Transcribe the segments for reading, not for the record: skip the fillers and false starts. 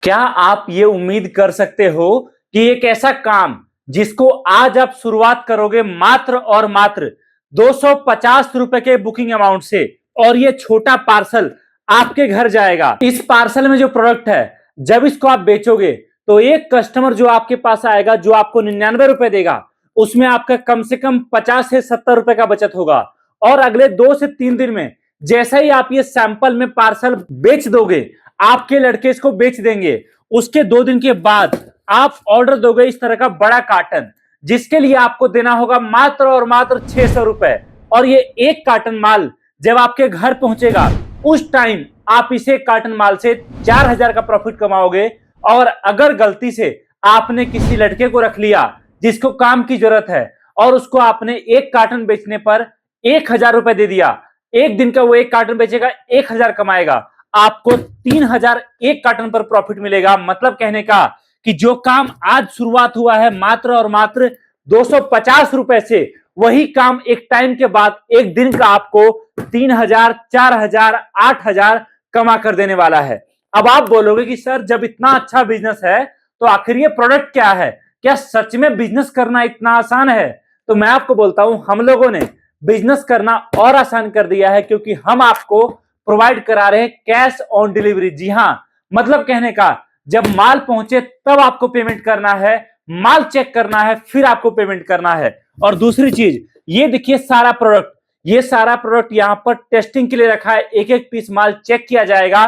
क्या आप ये उम्मीद कर सकते हो कि एक ऐसा काम जिसको आज आप शुरुआत करोगे मात्र और मात्र 250 रुपए के बुकिंग अमाउंट से, और ये छोटा पार्सल आपके घर जाएगा। इस पार्सल में जो प्रोडक्ट है, जब इसको आप बेचोगे तो एक कस्टमर जो आपके पास आएगा, जो आपको 99 रुपए देगा, उसमें आपका कम से कम 50 से 70 रुपए का बचत होगा। और अगले 2 से 3 दिन में जैसा ही आप ये सैंपल में पार्सल बेच दोगे, आपके लड़के इसको बेच देंगे। उसके 2 दिन के बाद आप ऑर्डर दोगे इस तरह का बड़ा कार्टन, जिसके लिए आपको देना होगा मात्र और मात्र 600 रुपए। और ये एक कार्टन माल जब आपके घर पहुंचेगा, उस टाइम आप इसे कार्टन माल से 4000 का प्रॉफिट कमाओगे। और अगर गलती से आपने किसी लड़के को रख लिया जिसको काम की जरूरत है, और उसको आपने एक कार्टन बेचने पर 1000 रुपए दे दिया, एक दिन का वो एक कार्टन बेचेगा, 1000 कमाएगा, आपको 3000 एक कार्टन पर प्रॉफिट मिलेगा। मतलब कहने का कि जो काम आज शुरुआत हुआ है मात्र और मात्र 250 रुपए से, वही काम एक टाइम के बाद एक दिन का आपको 3000, 4000, 8000 कमा कर देने वाला है। अब आप बोलोगे कि सर, जब इतना अच्छा बिजनेस है तो आखिर ये प्रोडक्ट क्या है? क्या सच में बिजनेस करना इतना आसान है? तो मैं आपको बोलता हूं, हम लोगों ने बिजनेस करना और आसान कर दिया है, क्योंकि हम आपको प्रोवाइड करा रहे हैं कैश ऑन डिलीवरी। जी हां, मतलब कहने का, जब माल पहुंचे तब आपको पेमेंट करना है, माल चेक करना है, फिर आपको पेमेंट करना है। और दूसरी चीज, ये देखिए सारा प्रोडक्ट, ये सारा प्रोडक्ट यहां पर टेस्टिंग के लिए रखा है। एक एक पीस माल चेक किया जाएगा,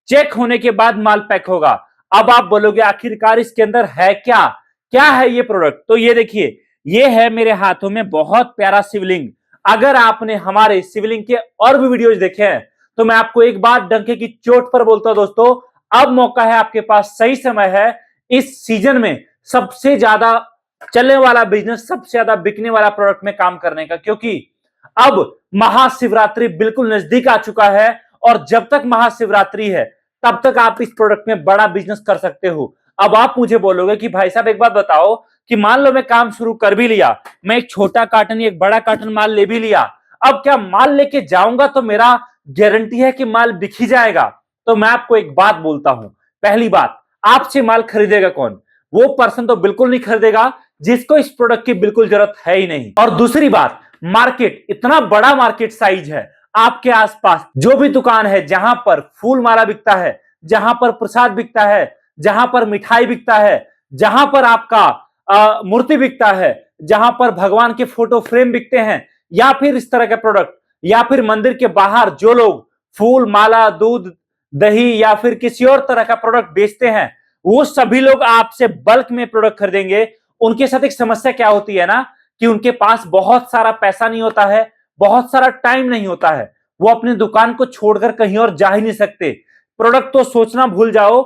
चेक होने के बाद माल पैक होगा। अब आप बोलोगे आखिरकार इसके अंदर है क्या? क्या है ये प्रोडक्ट? तो ये देखिए, ये है मेरे हाथों में बहुत प्यारा शिवलिंग। अगर आपने हमारे शिवलिंग के और भी वीडियोज देखे हैं तो मैं आपको एक बार डंके की चोट पर बोलता हूं दोस्तों, अब मौका है आपके पास, सही समय है इस सीजन में सबसे ज्यादा चलने वाला बिजनेस, सबसे ज्यादा बिकने वाला प्रोडक्ट में काम करने का। क्योंकि अब महाशिवरात्रि बिल्कुल नजदीक आ चुका है, और जब तक महाशिवरात्रि है तब तक आप इस प्रोडक्ट में बड़ा बिजनेस कर सकते हो। अब आप मुझे बोलोगे कि भाई साहब, एक बात बताओ कि मान लो मैं काम शुरू कर भी लिया, मैं एक छोटा कार्टन या एक बड़ा कार्टन माल ले भी लिया, अब क्या माल लेके जाऊंगा तो मेरा गारंटी है कि माल बिक ही जाएगा? तो मैं आपको एक बात बोलता हूं, पहली बात, आपसे माल खरीदेगा कौन? वो पर्सन तो बिल्कुल नहीं खरीदेगा जिसको इस प्रोडक्ट की बिल्कुल जरूरत है ही नहीं। और दूसरी बात, मार्केट, इतना बड़ा मार्केट साइज है, आपके आसपास जो भी दुकान है जहां पर फूल माला बिकता है, जहां पर प्रसाद बिकता है, जहां पर मिठाई बिकता है, जहां पर आपका मूर्ति बिकता है, जहां पर भगवान के फोटो फ्रेम बिकते हैं, या फिर इस तरह के प्रोडक्ट, या फिर मंदिर के बाहर जो लोग फूल माला, दूध, दही या फिर किसी और तरह का प्रोडक्ट बेचते हैं, वो सभी लोग आपसे बल्क में प्रोडक्ट खरीदेंगे। उनके साथ एक समस्या क्या होती है ना, कि उनके पास बहुत सारा पैसा नहीं होता है, बहुत सारा टाइम नहीं होता है, वो अपनी दुकान को छोड़कर कहीं और जा ही नहीं सकते। प्रोडक्ट तो सोचना भूल जाओ,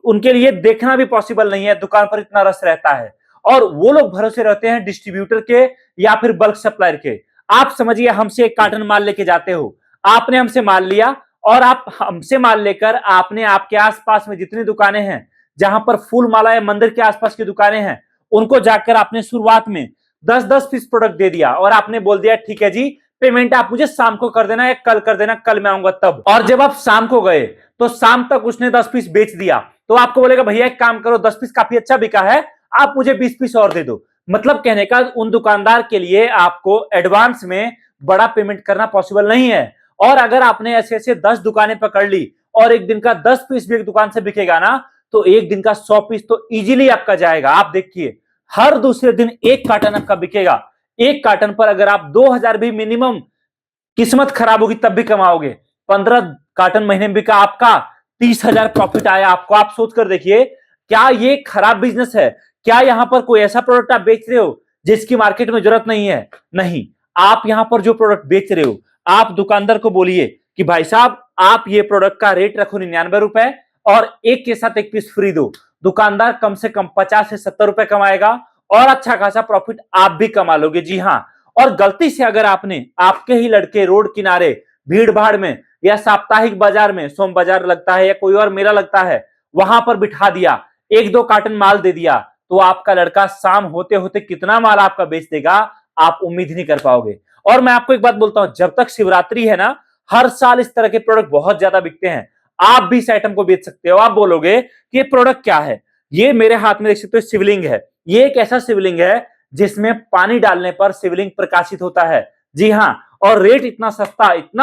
उनके लिए देखना भी पॉसिबल नहीं है, दुकान पर इतना रश रहता है। और वो लोग भरोसे रहते हैं डिस्ट्रीब्यूटर के या फिर बल्क सप्लायर के। आप समझिए, हमसे एक कार्टन माल लेके जाते हो, आपने हमसे माल लिया, और आप हमसे माल लेकर आपने आपके आसपास में जितनी दुकानें हैं, जहां पर फूल माला या मंदिर के आसपास की दुकानें हैं, उनको जाकर आपने शुरुआत में 10-10 पीस प्रोडक्ट दे दिया, और आपने बोल दिया ठीक है जी, पेमेंट आप मुझे शाम को कर देना या कल कर देना, कल मैं आऊंगा तब। और जब आप शाम को गए तो शाम तक उसने 10 पीस बेच दिया, तो आपको बोलेगा भैया एक काम करो, 10 पीस काफी अच्छा बिका है, आप मुझे 20 पीस और दे दो। मतलब कहने का, उन दुकानदार के लिए आपको एडवांस में बड़ा पेमेंट करना पॉसिबल नहीं है। और अगर आपने ऐसे ऐसे 10 दुकानें पकड़ ली और एक दिन का 10 पीस भी एक दुकान से बिकेगा ना, तो एक दिन का 100 पीस तो इजीली आपका जाएगा। आप देखिए, हर दूसरे दिन एक कार्टन आपका बिकेगा। एक कार्टन पर अगर आप 2000 भी मिनिमम, किस्मत खराब होगी तब भी कमाओगे। 15 कार्टन महीने में बिका आपका, 30,000 प्रॉफिट आया आपको। आप सोच कर देखिए, क्या ये खराब बिजनेस है? क्या यहां पर कोई ऐसा प्रोडक्ट आप बेच रहे हो जिसकी मार्केट में जरूरत नहीं है? नहीं। आप यहां पर जो प्रोडक्ट बेच रहे हो, आप दुकानदार को बोलिए कि भाई साहब, आप ये प्रोडक्ट का रेट रखो 99 रुपए, और एक के साथ एक पीस फ्री दो। दुकानदार कम से कम 50 से 70 रुपए कमाएगा, और अच्छा खासा प्रॉफिट आप भी कमा लोगे। जी हां। और गलती से अगर आपने आपके ही लड़के रोड किनारे भीड़ भाड़ में या साप्ताहिक बाजार में, सोम बाजार लगता है या कोई और मेला लगता है, वहां पर बिठा दिया, 1-2 कार्टन माल दे दिया, तो आपका लड़का शाम होते होते कितना माल आपका बेच देगा, आप उम्मीद नहीं कर पाओगे। और मैं आपको एक बात बोलता हूं, जब तक शिवरात्रि है ना, हर साल इस तरह के प्रोडक्ट बहुत ज्यादा बिकते हैं। आप भी इस आइटम को बेच सकते हो। आप बोलोगे कि ये प्रोडक्ट क्या है? ये मेरे हाथ में देख सकते हो शिवलिंग है। ये एक ऐसा शिवलिंग है जिसमें पानी डालने पर शिवलिंग प्रकाशित होता है। जी हाँ, और रेट इतना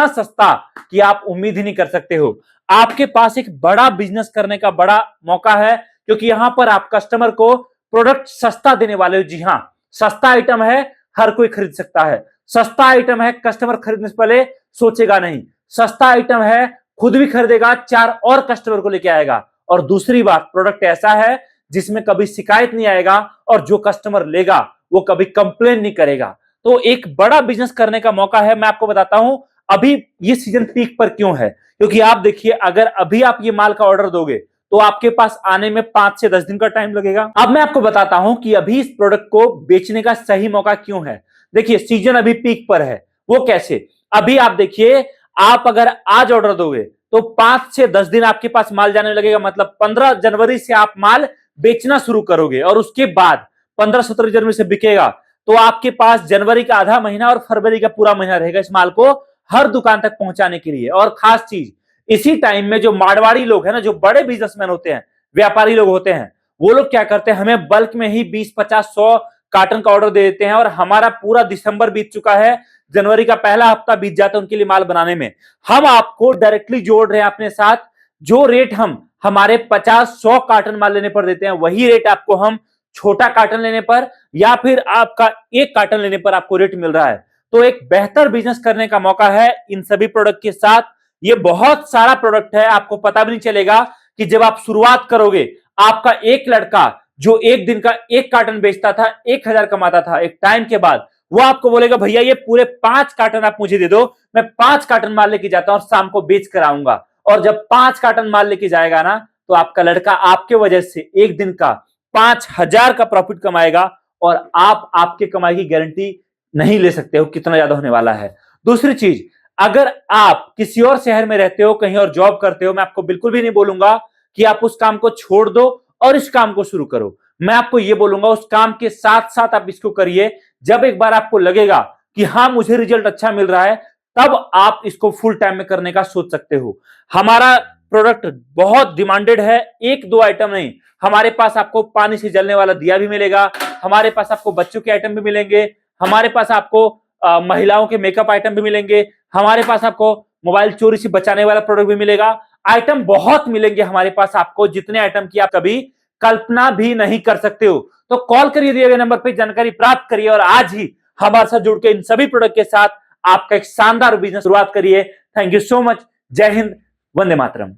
सस्ता कि आप उम्मीद ही नहीं कर सकते हो। आपके पास एक बड़ा बिजनेस करने का बड़ा मौका है, क्योंकि यहां पर आप कस्टमर को प्रोडक्ट सस्ता देने वाले हो। जी हाँ, सस्ता आइटम है, हर कोई खरीद सकता है। सस्ता आइटम है, कस्टमर खरीदने से पहले सोचेगा नहीं। सस्ता आइटम है, खुद भी खरीदेगा, 4 और कस्टमर को लेके आएगा। और दूसरी बात, प्रोडक्ट ऐसा है जिसमें कभी शिकायत नहीं आएगा, और जो कस्टमर लेगा वो कभी कंप्लेन नहीं करेगा। तो एक बड़ा बिजनेस करने का मौका है। मैं आपको बताता हूं अभी ये सीजन पीक पर क्यों है, क्योंकि आप देखिए, अगर अभी आप ये माल का ऑर्डर दोगे तो आपके पास आने में 5 से 10 दिन का टाइम लगेगा। अब मैं आपको बताता हूं कि अभी इस प्रोडक्ट को बेचने का सही मौका क्यों है। देखिए, सीजन अभी पीक पर है। वो कैसे? अभी आप देखिए, आप अगर आज ऑर्डर दोगे तो 5 से 10 दिन आपके पास माल जाने लगेगा। मतलब 15 जनवरी से आप माल बेचना शुरू करोगे, और उसके बाद 15-17 जनवरी से बिकेगा। तो आपके पास जनवरी का आधा महीना और फरवरी का पूरा महीना रहेगा इस माल को हर दुकान तक पहुंचाने के लिए। और खास चीज, इसी टाइम में जो मारवाड़ी लोग हैं ना, जो बड़े बिजनेसमैन होते हैं, व्यापारी लोग होते हैं, वो लोग क्या करते हैं, हमें बल्क में ही 20, 50, 100 कार्टन का ऑर्डर दे देते हैं। और हमारा पूरा दिसंबर बीत चुका है, जनवरी का पहला हफ्ता बीत जाता है उनके लिए माल बनाने में। हम आपको डायरेक्टली जोड़ रहे हैं अपने साथ। जो रेट हम हमारे 50-100 कार्टन माल लेने पर देते हैं, वही रेट आपको हम छोटा कार्टन लेने पर या फिर आपका एक कार्टन लेने पर आपको रेट मिल रहा है। तो एक बेहतर बिजनेस करने का मौका है इन सभी प्रोडक्ट के साथ। ये बहुत सारा प्रोडक्ट है, आपको पता भी नहीं चलेगा कि जब आप शुरुआत करोगे, आपका एक लड़का जो एक दिन का एक कार्टन बेचता था, 1000 कमाता था, एक टाइम के बाद वो आपको बोलेगा, भैया ये पूरे 5 कार्टन आप मुझे दे दो, मैं 5 कार्टन माल लेके जाता हूं और शाम को बेच कर आऊंगा। और जब 5 कार्टन माल लेके जाएगा ना, तो आपका लड़का आपके वजह से एक दिन का 5000 का प्रॉफिट कमाएगा। और आप आपके कमाई की गारंटी नहीं ले सकते हो कितना ज्यादा होने वाला है। दूसरी चीज, अगर आप किसी और शहर में रहते हो, कहीं और जॉब करते हो, मैं आपको बिल्कुल भी नहीं बोलूंगा कि आप उस काम को छोड़ दो और इस काम को शुरू करो। मैं आपको यह बोलूंगा, उस काम के साथ साथ आप इसको करिए। जब एक बार आपको लगेगा कि हाँ, मुझे रिजल्ट अच्छा मिल रहा है, तब आप इसको फुल टाइम में करने का सोच सकते हो। हमारा प्रोडक्ट बहुत डिमांडेड है, 1-2 आइटम नहीं। हमारे पास आपको पानी से जलने वाला दिया भी मिलेगा, हमारे पास आपको बच्चों के आइटम भी मिलेंगे, हमारे पास आपको महिलाओं के मेकअप आइटम भी मिलेंगे, हमारे पास आपको मोबाइल चोरी से बचाने वाला प्रोडक्ट भी मिलेगा। आइटम बहुत मिलेंगे हमारे पास आपको, जितने आइटम की आप कभी कल्पना भी नहीं कर सकते हो। तो कॉल करिए दिए गए नंबर पर, जानकारी प्राप्त करिए और आज ही हमारे साथ जुड़ के इन सभी प्रोडक्ट के साथ आपका एक शानदार बिजनेस शुरुआत करिए। Thank you so much. जय हिंद, वंदे मातरम।